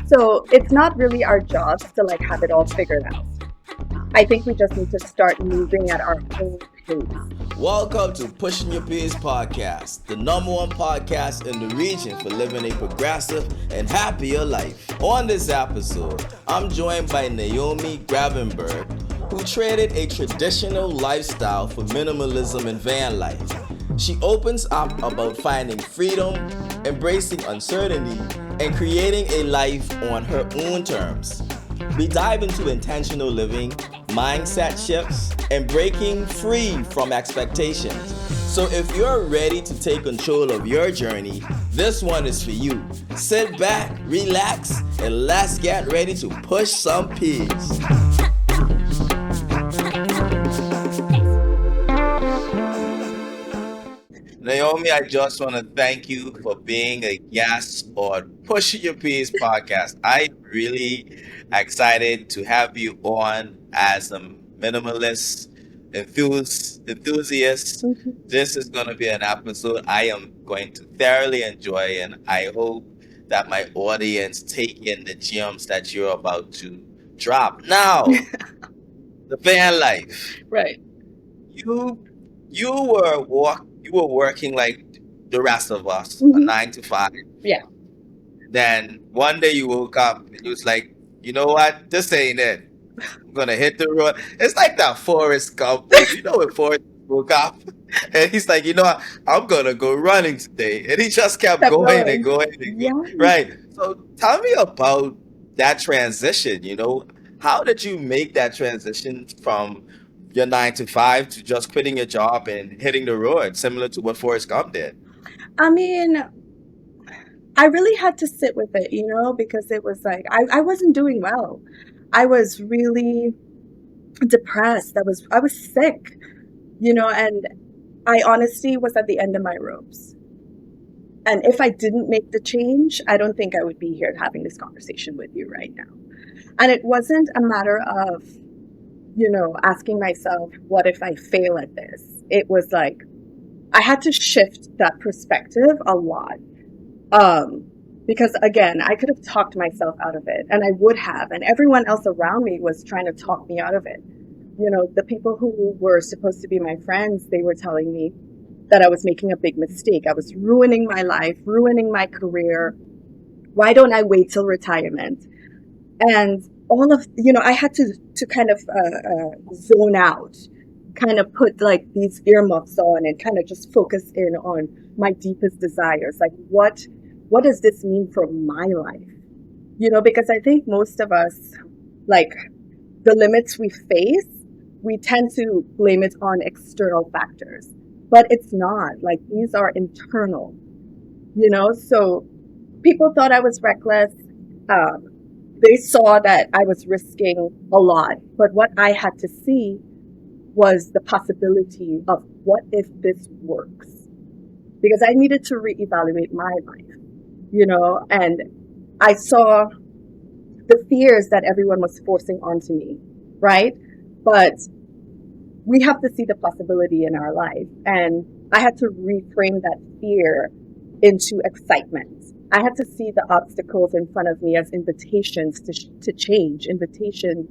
So it's not really our jobs to like have it all figured out. I think we just need to start moving at our own pace. Welcome to Pushing Your Peers podcast, the number one podcast in the region for living a progressive and happier life. On this episode, I'm joined by Naomi Grevemberg, who traded a traditional lifestyle for minimalism and van life. She opens up about finding freedom, embracing uncertainty, and creating a life on her own terms. We dive into intentional living, mindset shifts, and breaking free from expectations. So if you're ready to take control of your journey, this one is for you. Sit back, relax, and let's get ready to push some peas. Naomi, I just want to thank you for being a guest on Pushing Your Peace podcast. I'm really excited to have you on as a minimalist enthusiast. This is going to be an episode I am going to thoroughly enjoy, and I hope that my audience take in the gems that you're about to drop. Now, the van life. Right. You you were working like the rest of us, a Mhm. 9 to 5. Yeah. Then one day you woke up and you was like, you know what? This ain't it. I'm gonna hit the road. It's like that Forrest Gump. You know when Forrest woke up and he's like, you know what? I'm gonna go running today. And he just kept Kept going and going. going and Yeah. going. Right. So tell me about that transition, How did you make that transition from your 9 to 5 to just quitting your job and hitting the road, similar to what Forrest Gump did? I mean, I really had to sit with it, because it was like I wasn't doing well. I was really depressed. I was sick, and I honestly was at the end of my ropes. And if I didn't make the change, I don't think I would be here having this conversation with you right now. And it wasn't a matter of, asking myself, what if I fail at this? It was like, I had to shift that perspective a lot. Because again, I could have talked myself out of it, and I would have, and everyone else around me was trying to talk me out of it. The people who were supposed to be my friends, they were telling me that I was making a big mistake. I was ruining my life, ruining my career. Why don't I wait till retirement? And all of, I had to kind of zone out, kind of put like these earmuffs on and kind of just focus in on my deepest desires. Like, what does this mean for my life? Because I think most of us, like, the limits we face, we tend to blame it on external factors, but it's not. Like, these are internal, so people thought I was reckless. They saw that I was risking a lot, but what I had to see was the possibility of what if this works? Because I needed to reevaluate my life, and I saw the fears that everyone was forcing onto me, right? But we have to see the possibility in our life. And I had to reframe that fear into excitement. I had to see the obstacles in front of me as invitations to change, invitation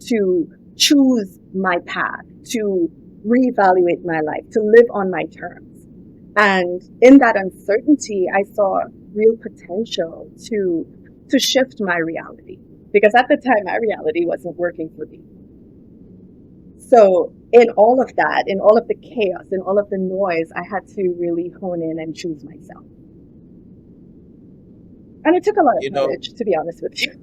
to choose my path, to reevaluate my life, to live on my terms. And in that uncertainty, I saw real potential to shift my reality. Because at the time, my reality wasn't working for me. So in all of that, in all of the chaos, in all of the noise, I had to really hone in and choose myself. And it took a lot of courage, to be honest with you.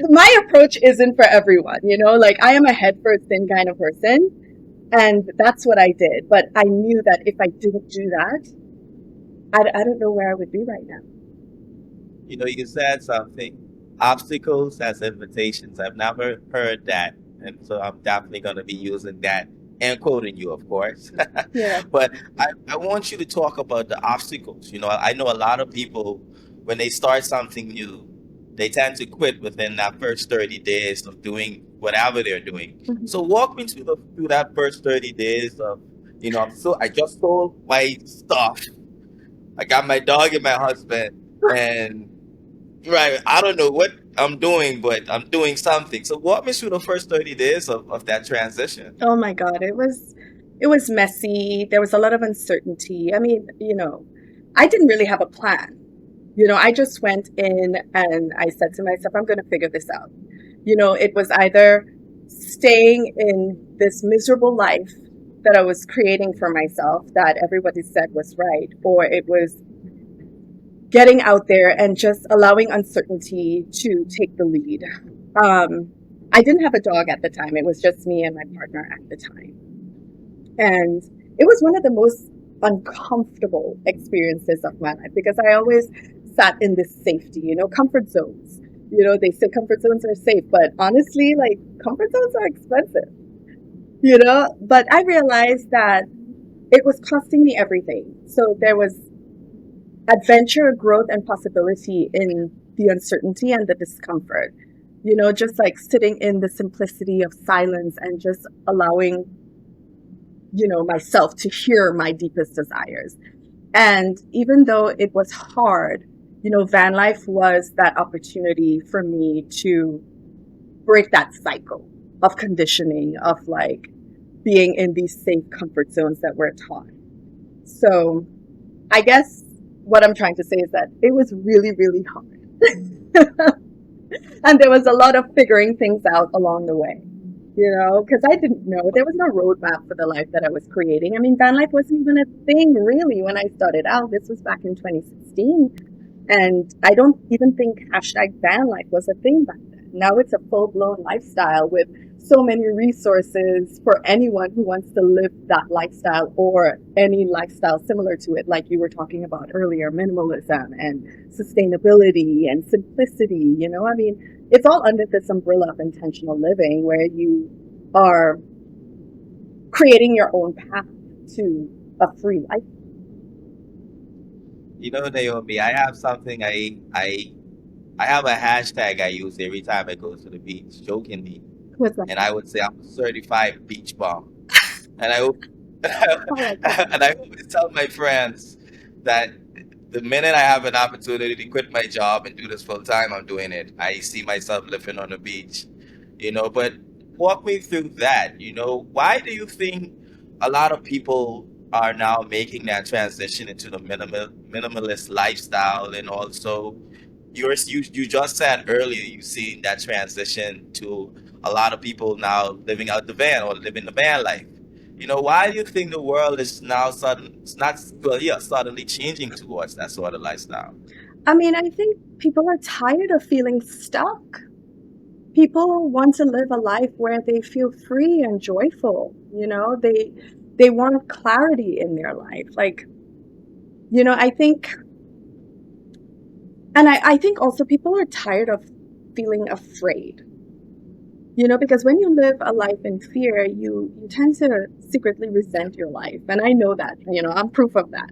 My approach isn't for everyone, like, I am a head first in kind of person, and that's what I did. But I knew that if I didn't do that, I don't know where I would be right now. You said something, obstacles as invitations. I've never heard that. And so I'm definitely going to be using that and quoting you, of course. Yeah. But I want you to talk about the obstacles. I know a lot of people, when they start something new, they tend to quit within that first 30 days of doing whatever they're doing. Mhm. So walk me through that first 30 days of, I just sold my stuff. I got my dog and my husband, and Right. I don't know what I'm doing, but I'm doing something. So walk me through the first 30 days of that transition. Oh my God, it was messy. There was a lot of uncertainty. I mean, I didn't really have a plan. I just went in and I said to myself, I'm going to figure this out. It was either staying in this miserable life that I was creating for myself that everybody said was right, or it was getting out there and just allowing uncertainty to take the lead. Um, I didn't have a dog at the time. It was just me and my partner at the time. And it was one of the most uncomfortable experiences of my life because I always sat in this safety, comfort zones. They say comfort zones are safe, but honestly, like comfort zones are expensive, But I realized that it was costing me everything. So there was adventure, growth, and possibility in the uncertainty and the discomfort. Just like sitting in the simplicity of silence and just allowing myself to hear my deepest desires. And even though it was hard, van life was that opportunity for me to break that cycle of conditioning, of like being in these safe comfort zones that we're taught. So I guess what I'm trying to say is that it was really, really hard. And there was a lot of figuring things out along the way, because I didn't know. There was no roadmap for the life that I was creating. I mean, van life wasn't even a thing really when I started out. This was back in 2016. And I don't even think hashtag van life was a thing back then. Now it's a full blown lifestyle with so many resources for anyone who wants to live that lifestyle or any lifestyle similar to it, like you were talking about earlier, minimalism and sustainability and simplicity. I mean, it's all under this umbrella of intentional living where you are creating your own path to a free life. You know, Naomi, I have something I have a hashtag I use every time I go to the beach, jokingly. What's that? And I would say I'm a certified beach bum. And I hope I like that. and I always tell my friends that the minute I have an opportunity to quit my job and do this full time, I'm doing it. I see myself living on the beach, but walk me through that. Why do you think a lot of people are now making that transition into the minimalist lifestyle? And also, you just said earlier you see that transition to a lot of people now living out the van or living the van life. Why do you think the world is now it's not, well, yeah, suddenly changing towards that sort of lifestyle? I mean, I think people are tired of feeling stuck. People want to live a life where they feel free and joyful. They want clarity in their life. Like, I think, and I think also people are tired of feeling afraid. Because when you live a life in fear, you tend to secretly resent your life. And I know that, I'm proof of that.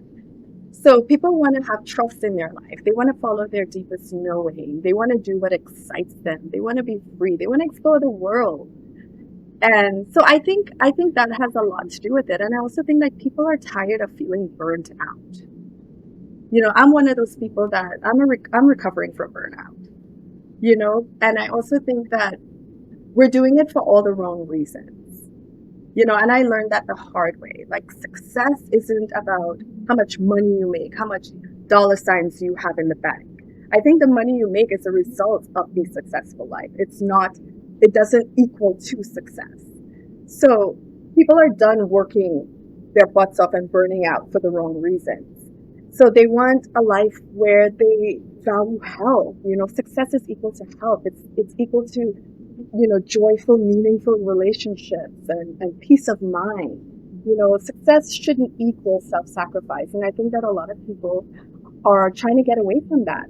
So people want to have trust in their life. They want to follow their deepest knowing. They want to do what excites them. They want to be free. They want to explore the world. And so I think that has a lot to do with it. And I also think like people are tired of feeling burnt out. I'm one of those people that I'm recovering from burnout. And I also think that we're doing it for all the wrong reasons. And I learned that the hard way. Like success isn't about how much money you make, how much dollar signs you have in the bank. I think the money you make is a result of the successful life. It doesn't equal to success. So people are done working their butts off and burning out for the wrong reasons. So they want a life where they value health. Success is equal to health. It's equal to joyful, meaningful relationships and peace of mind. Success shouldn't equal self-sacrifice. And I think that a lot of people are trying to get away from that.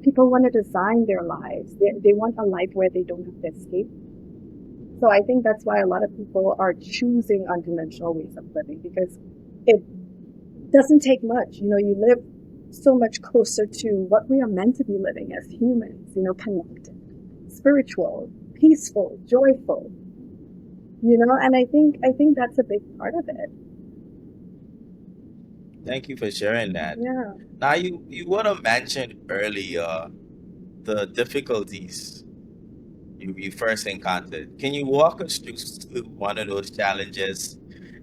People want to design their lives. They want a life where they don't have to escape. So I think that's why a lot of people are choosing unconventional ways of living because it doesn't take much. You live so much closer to what we are meant to be living as humans, connected, spiritual, peaceful, joyful, and I think that's a big part of it. Thank you for sharing that. Yeah. Now, you would have mentioned earlier the difficulties you first encountered. Can you walk us through one of those challenges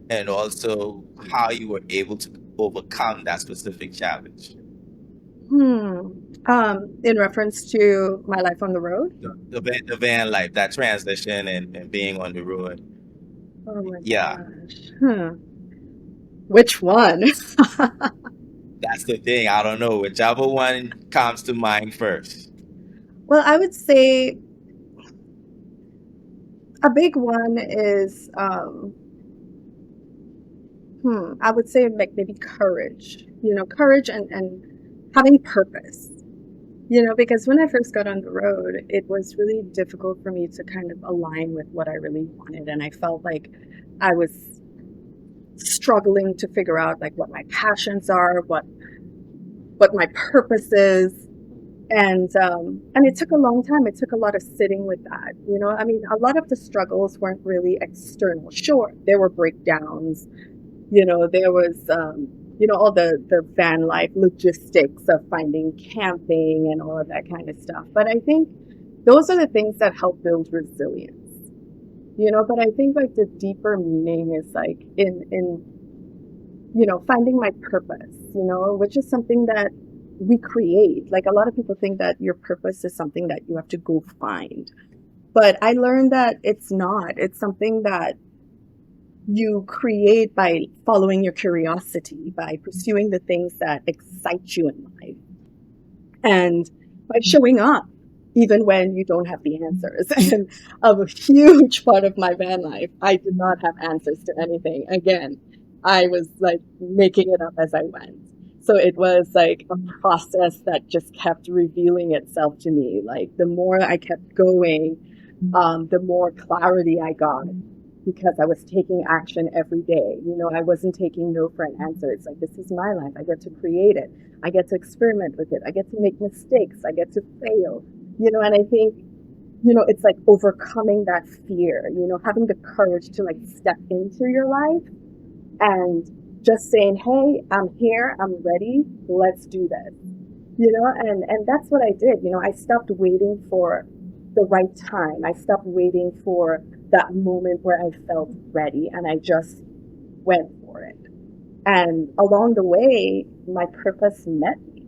and also how you were able to overcome that specific challenge? Hmm. In reference to my life on the road? The van life, that transition and being on the road. Oh my Yeah, gosh. Which one? that's the thing. I don't know. Whichever one comes to mind first. Well, I would say a big one is, I would say like maybe courage, courage and having purpose, because when I first got on the road, it was really difficult for me to kind of align with what I really wanted. And I felt like I was struggling to figure out like what my passions are, what my purpose is. And it took a long time. It took a lot of sitting with that. I mean, a lot of the struggles weren't really external. Sure, there were breakdowns. There was all the van life logistics of finding camping and all of that kind of stuff. But I think those are the things that help build resilience. But I think like the deeper meaning is like in finding my purpose, which is something that we create. Like a lot of people think that your purpose is something that you have to go find. But I learned that it's not. It's something that you create by following your curiosity, by pursuing the things that excite you in life, and by showing up even when you don't have the answers. And a huge part of my van life, I did not have answers to anything. Again, I was like making it up as I went. So it was like a process that just kept revealing itself to me. Like the more I kept going, the more clarity I got because I was taking action every day. I wasn't taking no for an answer. It's like, this is my life. I get to create it. I get to experiment with it. I get to make mistakes. I get to fail. And I think, it's like overcoming that fear, having the courage to like step into your life and just saying, hey, I'm here. I'm ready. Let's do this. And that's what I did. I stopped waiting for the right time. I stopped waiting for that moment where I felt ready and I just went for it. And along the way, my purpose met me.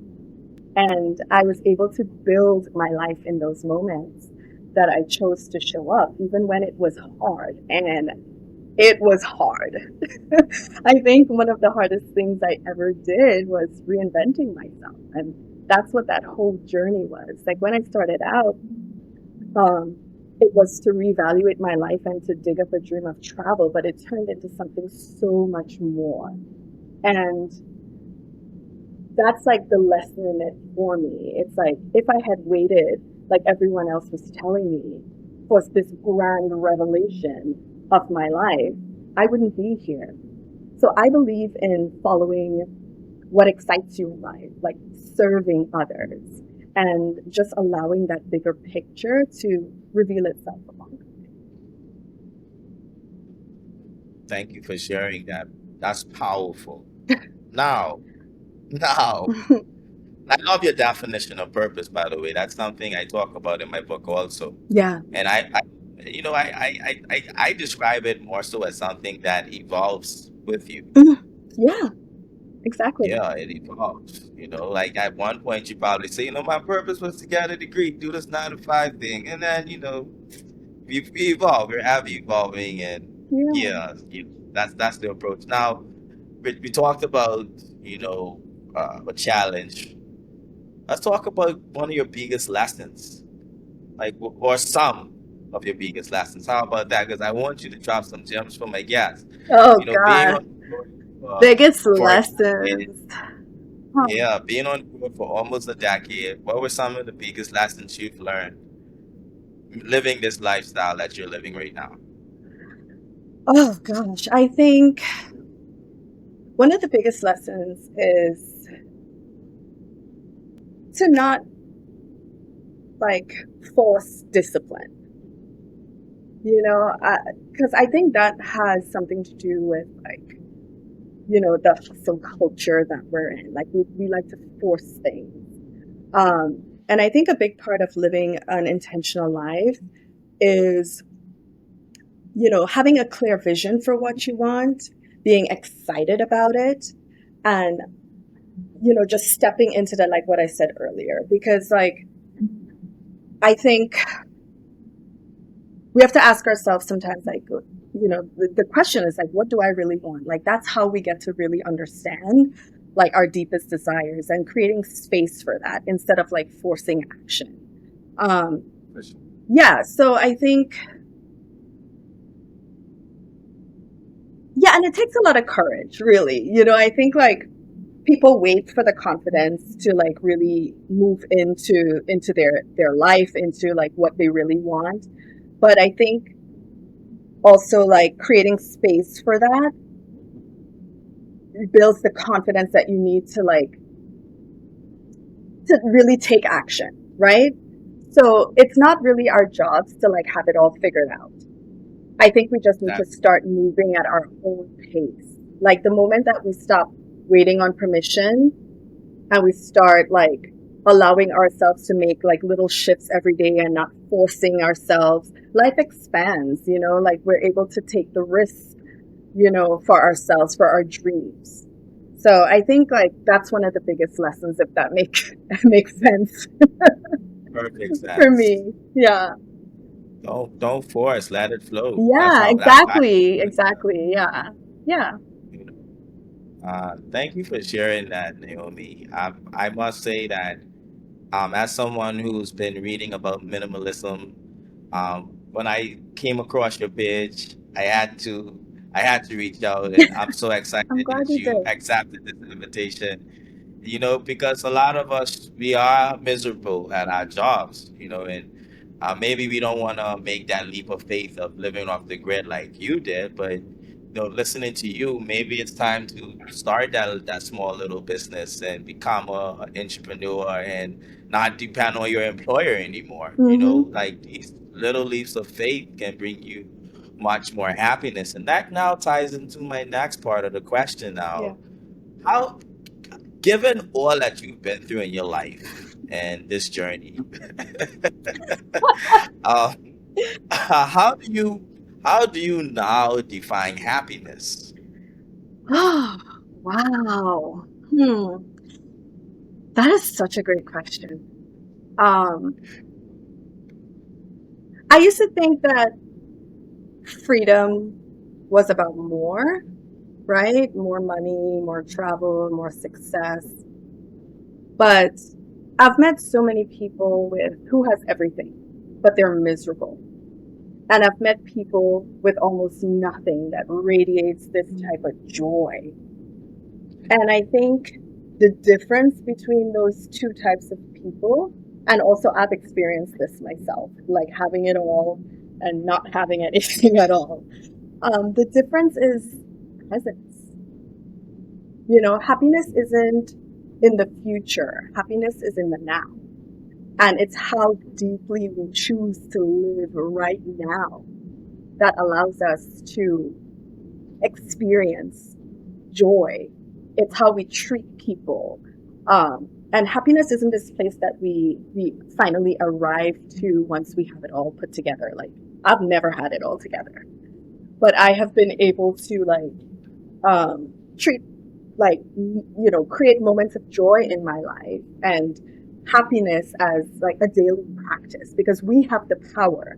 And I was able to build my life in those moments that I chose to show up, even when it was hard. And it was hard. I think one of the hardest things I ever did was reinventing myself. And that's what that whole journey was. Like when I started out, um, it was to reevaluate my life and to dig up a dream of travel, but it turned into something so much more. And that's like the lesson in it for me. It's like if I had waited, like everyone else was telling me, for this grand revelation of my life, I wouldn't be here. So I believe in following what excites you in life, like serving others and just allowing that bigger picture to reveal itself along the way. Thank you for sharing that. That's powerful. Now, now, I love your definition of purpose, by the way. That's something I talk about in my book also. Yeah. And I describe it more so as something that evolves with you. Yeah, exactly. Yeah, it evolves. Like at one point you probably say, my purpose was to get a degree, do this 9 to 5 thing, and then we evolve. We're ever evolving, and Yeah. yeah, that's the approach. Now, we talked about a challenge. Let's talk about one of your biggest lessons, like or some of your biggest lessons. How about that? Because I want you to drop some gems for my guests. Oh Being God. on the road Biggest for a decade, lessons. Huh. yeah, being on the road for almost a decade. What were some of the biggest lessons you've learned living this lifestyle that you're living right now? Oh gosh. I think one of the biggest lessons is to not like force discipline, because I think that has something to do with like, the hustle culture that we're in. Like we like to force things. And I think a big part of living an intentional life is, having a clear vision for what you want, being excited about it, and, just stepping into that, like what I said earlier. Because, like, I think we have to ask ourselves sometimes, like, the question is, like, what do I really want? Like, that's how we get to really understand, like, our deepest desires and creating space for that instead of, like, forcing action. Yeah, so I think, yeah, and it takes a lot of courage, really. I think, like, people wait for the confidence to, like, really move into their life, into, like, what they really want. But I think also, like, creating space for that builds the confidence that you need to, like, to really take action, right? So it's not really our jobs to, like, have it all figured out. I think we just need to start moving at our own pace. Like, the moment that we stop waiting on permission and we start, like, allowing ourselves to make, like, little shifts every day and not forcing ourselves, life expands, like, we're able to take the risk, for ourselves, for our dreams. So I think, like, that's one of the biggest lessons, if that makes sense. Perfect For sense. me. Yeah. Don't force, let it flow. Yeah, That's how. exactly. Yeah. Yeah. You know. Thank you for sharing that, Naomi. I must say that as someone who's been reading about minimalism, when I came across your page, I had to reach out, and I'm so I'm excited glad that you you did. accepted this invitation. Because a lot of us, we are miserable at our jobs, and maybe we don't want to make that leap of faith of living off the grid like you did, but listening to you, maybe it's time to start that small little business and become an entrepreneur and not depend on your employer anymore. Mm-hmm. Like these little leaps of faith can bring you much more happiness, and that now ties into my next part of the question. Yeah. Now, how, given all that you've been through in your life and this journey, uh, how do you now define happiness? Oh, wow. That is such a great question. Um, I used to think that freedom was about more, right? More money, more travel, more success. But I've met so many people who has everything, but they're miserable. And I've met people with almost nothing that radiates this type of joy. And I think the difference between those two types of people, and also I've experienced this myself, like having it all and not having anything at all. The difference is presence. Happiness isn't in the future. Happiness is in the now. And it's how deeply we choose to live right now that allows us to experience joy. It's how we treat people. And happiness isn't this place that we finally arrive to once we have it all put together. Like, I've never had it all together, but I have been able to, like, treat, like, create moments of joy in my life and happiness as, like, a daily practice, because we have the power.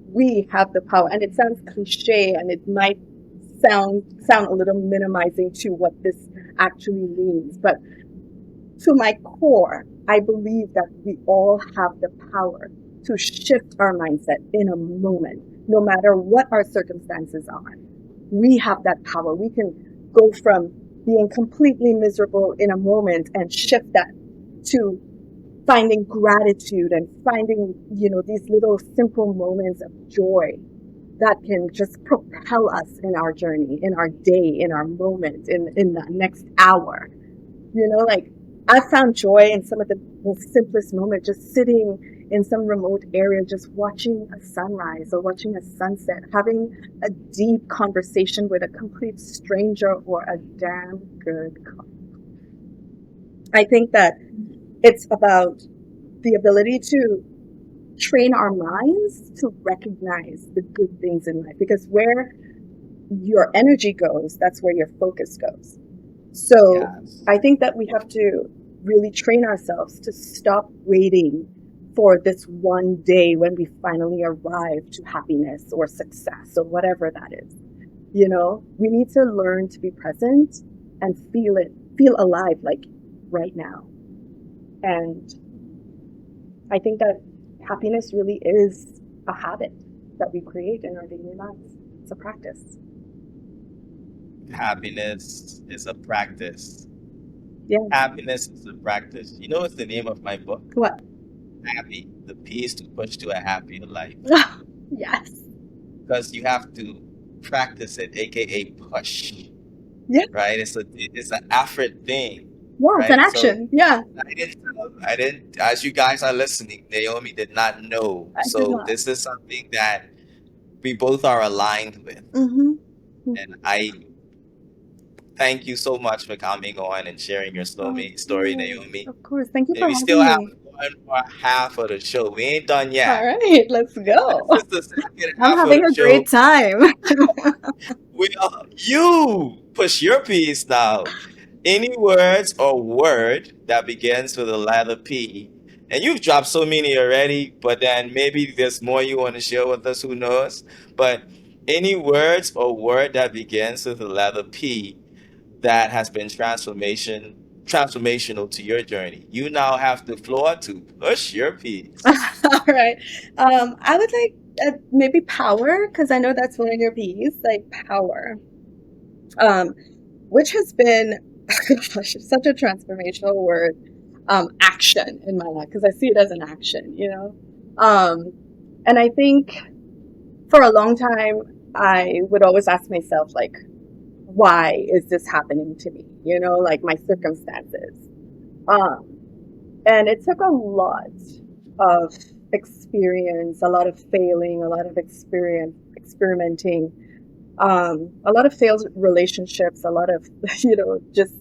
We have the power, and it sounds cliche, and it might sound a little minimizing to what this actually means, but to my core, I believe that we all have the power to shift our mindset in a moment, no matter what our circumstances are. We have that power. We can go from being completely miserable in a moment and shift that to finding gratitude and finding, these little simple moments of joy that can just propel us in our journey, in our day, in our moment, in the next hour. Like, I found joy in some of the most simplest moments, just sitting in some remote area, just watching a sunrise or watching a sunset, having a deep conversation with a complete stranger or a damn good coffee. I think that it's about the ability to train our minds to recognize the good things in life, because where your energy goes, that's where your focus goes. So Yes. I think that we have to really train ourselves to stop waiting for this one day when we finally arrive to happiness or success or whatever that is. You know, we need to learn to be present and feel alive, like right now. And I think that happiness really is a habit that we create in our daily lives. It's a practice. Happiness is a practice. Yeah. Happiness is a practice. You know what's the name of my book? What? Happy. The Peace to Push to a Happier Life. Yes. Because you have to practice it, aka push. Yeah. Right? It's an effort thing. Yeah. It's an Right? So action. Yeah. I didn't, as you guys are listening, Naomi did not know. I did So not. this is something that we both are aligned with. Mm-hmm. And I thank you so much for coming on and sharing your Of story, course. Naomi. Of course. Thank you And for we still having have me. one more half of the show. We ain't done All yet. right. Let's go. This is the second I'm half of having the a show. great time. You push your piece now. Any words or word that begins with the letter P, and you've dropped so many already, but then maybe there's more you want to share with us, who knows? But any words or word that begins with the letter P that has been transformational to your journey. You now have the floor to push your piece. All right. I would like maybe power, because I know that's one of your P's, like power. Um, which has been gosh, such a transformational word. Action in my life, because I see it as an action, you know. And I think for a long time I would always ask myself, like, why is this happening to me? You know, like my circumstances. Um, and it took a lot of experience, a lot of failing, a lot of experimenting, a lot of failed relationships, a lot of, just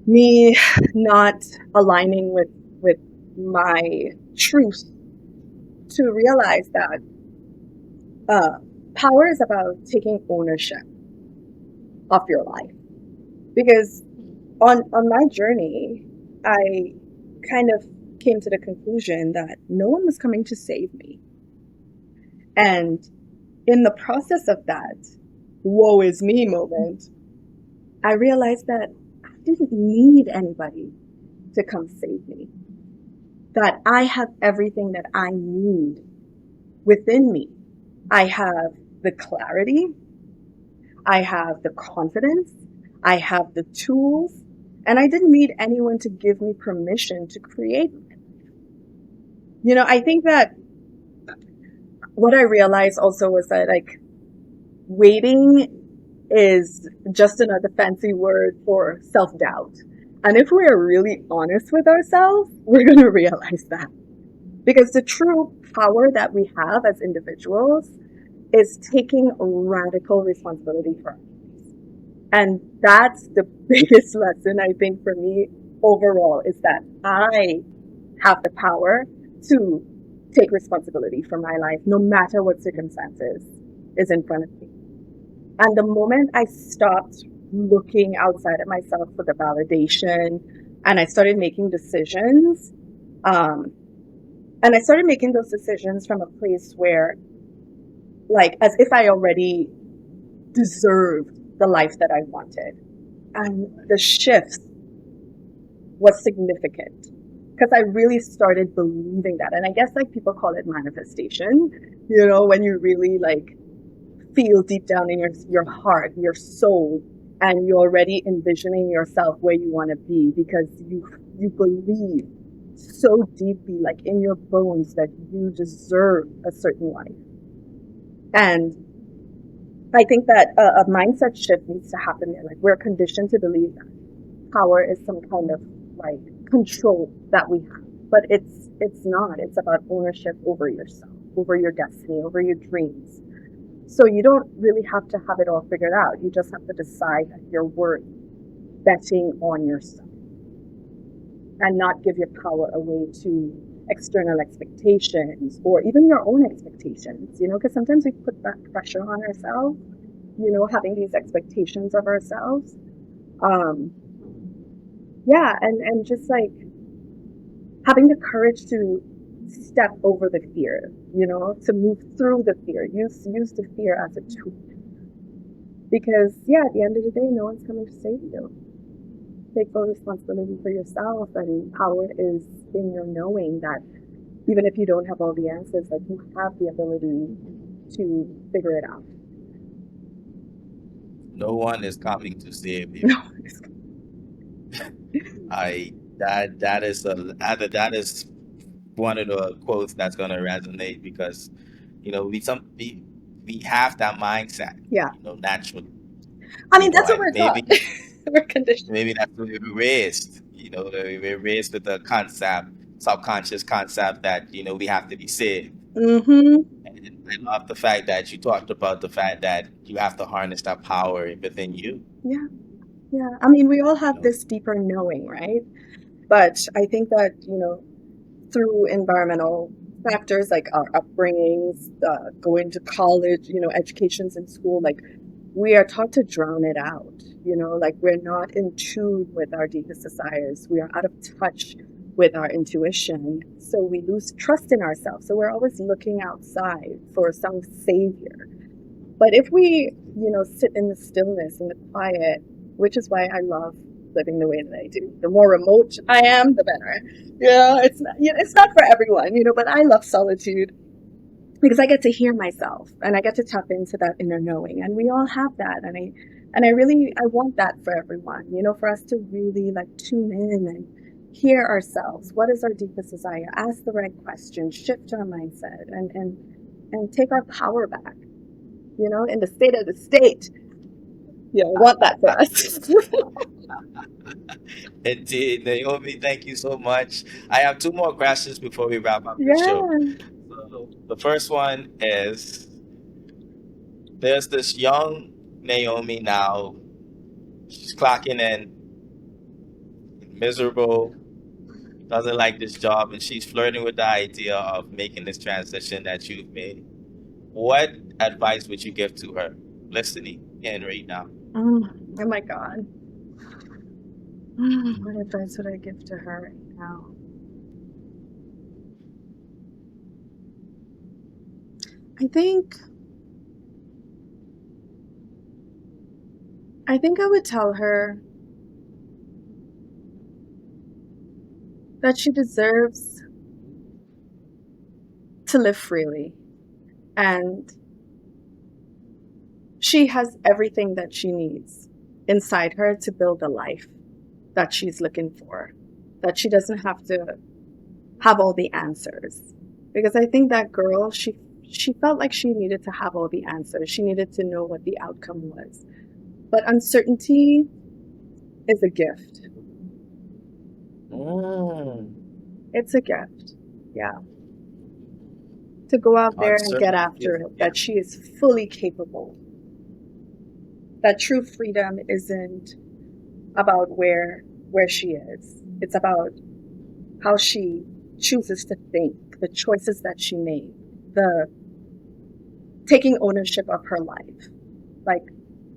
me not aligning with my truth, to realize that uh, power is about taking ownership of your life. Because on my journey, I kind of came to the conclusion that no one was coming to save me. And in the process of that woe is me moment, I realized that I didn't need anybody to come save me. That I have everything that I need within me. I have the clarity, I have the confidence, I have the tools, and I didn't need anyone to give me permission to create. You know, I think that what I realized also was that, like, waiting is just another fancy word for self-doubt. And if we're really honest with ourselves, we're going to realize that. Because the true power that we have as individuals is taking radical responsibility for our lives. And that's the biggest lesson, I think, for me overall, is that I have the power to take responsibility for my life, no matter what circumstances is in front of me. And the moment I stopped looking outside of myself for the validation, and I started making decisions, um, and I started making those decisions from a place where, like, as if I already deserved the life that I wanted. And the shift was significant, because I really started believing that. And I guess, like, people call it manifestation, you know, when you really, like, feel deep down in your heart, your soul, and you're already envisioning yourself where you want to be, because you believe so deeply, like in your bones, that you deserve a certain life. And I think that a mindset shift needs to happen there. Like, we're conditioned to believe that power is some kind of, like, control that we have, but it's not. It's about ownership over yourself, over your destiny, over your dreams. So you don't really have to have it all figured out. You just have to decide that you're worth betting on yourself. and not give your power away to external expectations or even your own expectations, because sometimes we put that pressure on ourselves, having these expectations of ourselves. Um, yeah, and just like having the courage to step over the fear, to move through the fear, use the fear as a tool. Because yeah, at the end of the day, no one's coming to save you. Take full responsibility for yourself, and power is in your knowing that even if you don't have all the answers, like you have the ability to figure it out. No one is coming to save you. No, That is one of the quotes that's gonna resonate because we have that mindset, yeah. naturally. I mean, that's what And we're taught. We're conditioned. maybe that's the way we're raised. We're raised with the concept, subconscious concept that we have to be saved. Mm-hmm. And I love the fact that you talked about the fact that you have to harness that power within you. Yeah. Yeah. I mean, we all You have know, this deeper knowing, right? But I think that, through environmental factors like our upbringings, going to college, educations in school, like we are taught to drown it out, like we're not in tune with our deepest desires. We are out of touch with our intuition. So we lose trust in ourselves. So we're always looking outside for some savior. But if we, sit in the stillness, in the quiet, which is why I love living the way that I do. The more remote I am, the better. It's not for everyone, but I love solitude because I get to hear myself and I get to tap into that inner knowing. And we all have that. And I want that for everyone, for us to really like tune in and hear ourselves. What is our deepest desire? Ask the right questions, shift our mindset, and take our power back, in the state of the state. Yeah, I want that for us. Indeed, Naomi, thank you so much. I have two more questions before we wrap up the show. Yeah. So the first one is, there's this young Naomi now. She's clocking in, miserable, doesn't like this job, and she's flirting with the idea of making this transition that you've made. What advice would you give to her listening in right now? Oh my God. What advice would I give to her right now? I think I would tell her that she deserves to live freely, and she has everything that she needs inside her to build a life that she's looking for, that she doesn't have to have all the answers. Because I think that girl, she felt like she needed to have all the answers. She needed to know what the outcome was. But uncertainty is a gift. It's a gift. Yeah. To go out there and get after it, that she is fully capable. That true freedom isn't about where she is. It's about how she chooses to think, the choices that she made, the taking ownership of her life. Like,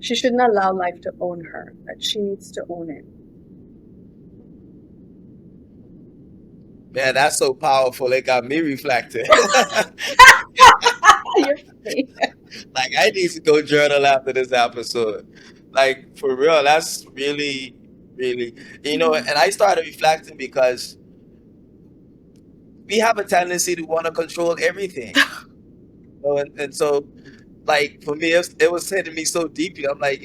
she shouldn't allow life to own her, that she needs to own it. Man, that's so powerful. It got me reflecting. You're funny. Like, I need to go journal after this episode. Like, for real, that's really, really, and I started reflecting because we have a tendency to want to control everything. And so, like, for me, it was hitting me so deeply. I'm like,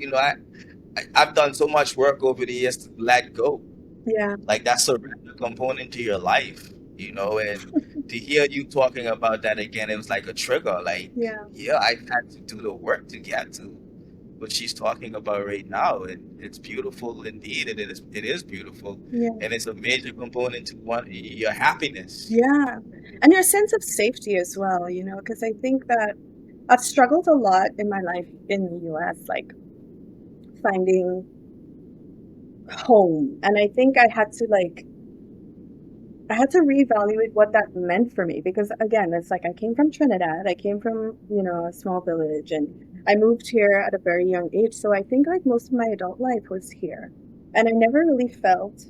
I've done so much work over the years to let go. Yeah. Like, that's a random component to your life, and to hear you talking about that again, it was like a trigger. Like, Yeah. I've had to do the work to get to what she's talking about right now, and it's beautiful indeed. It is beautiful, Yeah. and it's a major component to your happiness. Yeah. And your sense of safety as well, because I think that I've struggled a lot in my life in the US, like finding home. And I think I had to like I had to reevaluate what that meant for me because again, it's like I came from Trinidad. I came from, a small village and I moved here at a very young age. So I think like most of my adult life was here. And I never really felt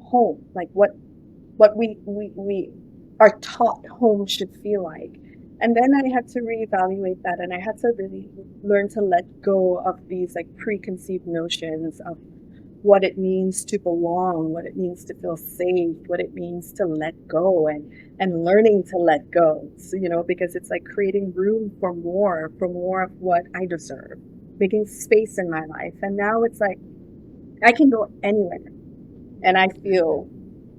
home, like what we are taught home should feel like. And then I had to reevaluate that and I had to really learn to let go of these like preconceived notions of what it means to belong, what it means to feel safe, what it means to let go and learning to let go. So, because it's like creating room for more of what I deserve, making space in my life. And now it's like I can go anywhere and I feel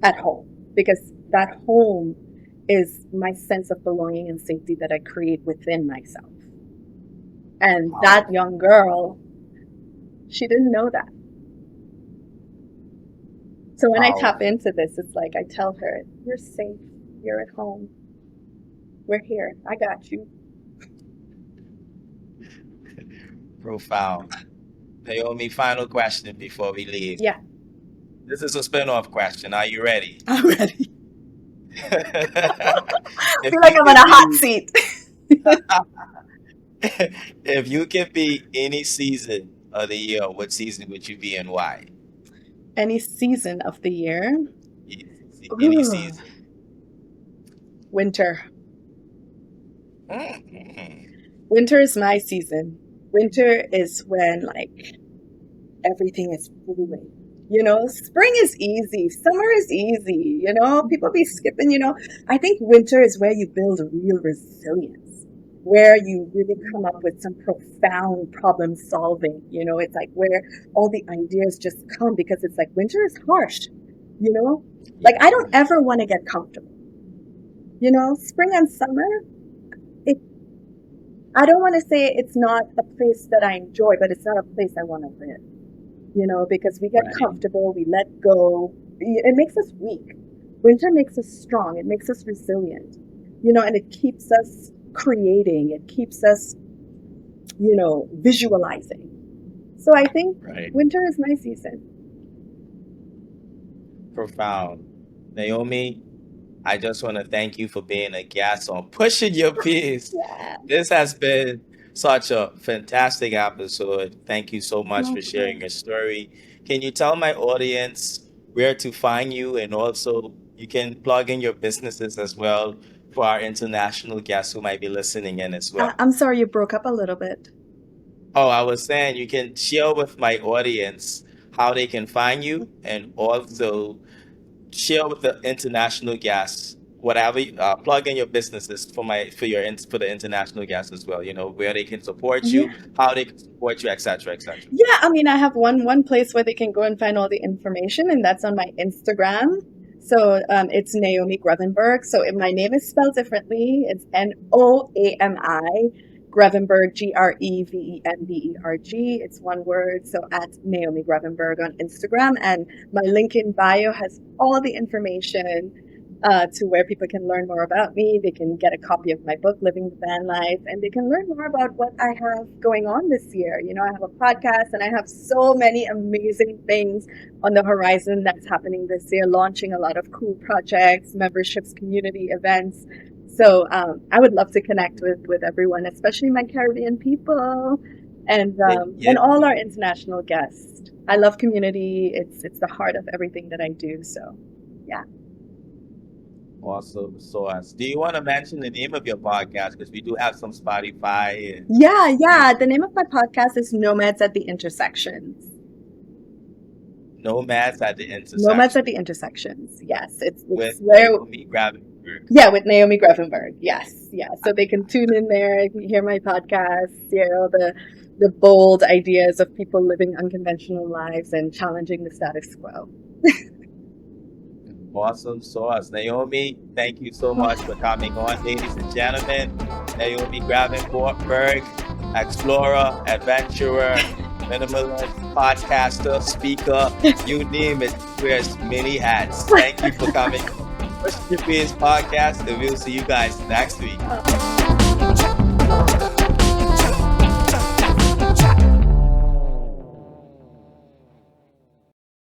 at home because that home is my sense of belonging and safety that I create within myself. And that young girl, she didn't know that. So when I tap into this, it's like I tell her, you're safe, you're at home, we're here, I got you. Profound. Naomi, final question before we leave. Yeah. This is a spin-off question. Are you ready? I'm ready. I feel like I'm on a hot seat. If you could be any season of the year, what season would you be and why? Any season of the year? Any season. Winter. Mm-hmm. Winter is my season. Winter is when like everything is blooming. Spring is easy. Summer is easy. People be skipping, I think winter is where you build real resilience, where you really come up with some profound problem solving. It's like where all the ideas just come because it's like winter is harsh, like I don't ever want to get comfortable. Spring and summer, I don't want to say it's not a place that I enjoy, but it's not a place I want to live. Because we get comfortable, we let go. It makes us weak. Winter makes us strong. It makes us resilient, and it keeps us creating. It keeps us, visualizing. So I think winter is my season. Profound. Naomi, I just want to thank you for being a guest on Pushing Your Peace. Yeah. This has been such a fantastic episode. Thank you so much for sharing your story. Can you tell my audience where to find you, and also you can plug in your businesses as well for our international guests who might be listening in as well? I'm sorry, you broke up a little bit. Oh, I was saying you can share with my audience how they can find you, and also share with the international guests whatever, plug in your businesses for the international guests as well, where they can support you, how they can support you, etc., etc. Yeah, I mean, I have one place where they can go and find all the information, and that's on my Instagram. So it's Naomi Grevemberg. So my name is spelled differently. It's Noami Grevemberg, Grevemberg. It's one word. So at Naomi Grevemberg on Instagram. And my link in bio has all the information to where people can learn more about me. They can get a copy of my book, Living the Van Life, and they can learn more about what I have going on this year. I have a podcast and I have so many amazing things on the horizon that's happening this year, launching a lot of cool projects, memberships, community events. So I would love to connect with everyone, especially my Caribbean people and all our international guests. I love community. It's the heart of everything that I do. So, yeah. Awesome sauce. Do you want to mention the name of your podcast? Because we do have some Spotify. Yeah. The name of my podcast is Nomads at the Intersections. Nomads at the Intersections. Nomads at the Intersections. Yes, it's with where Naomi Grevemberg. Yeah, with Naomi Grevemberg. Yes, yeah. So they can tune in there, hear my podcast, hear all the bold ideas of people living unconventional lives and challenging the status quo. Awesome sauce. Naomi, thank you so much for coming on, ladies and gentlemen. Naomi Grevemberg, explorer, adventurer, minimalist, podcaster, speaker, you name it, wears many hats. Thank you for coming. Push Your Peace podcast, and we'll see you guys next week.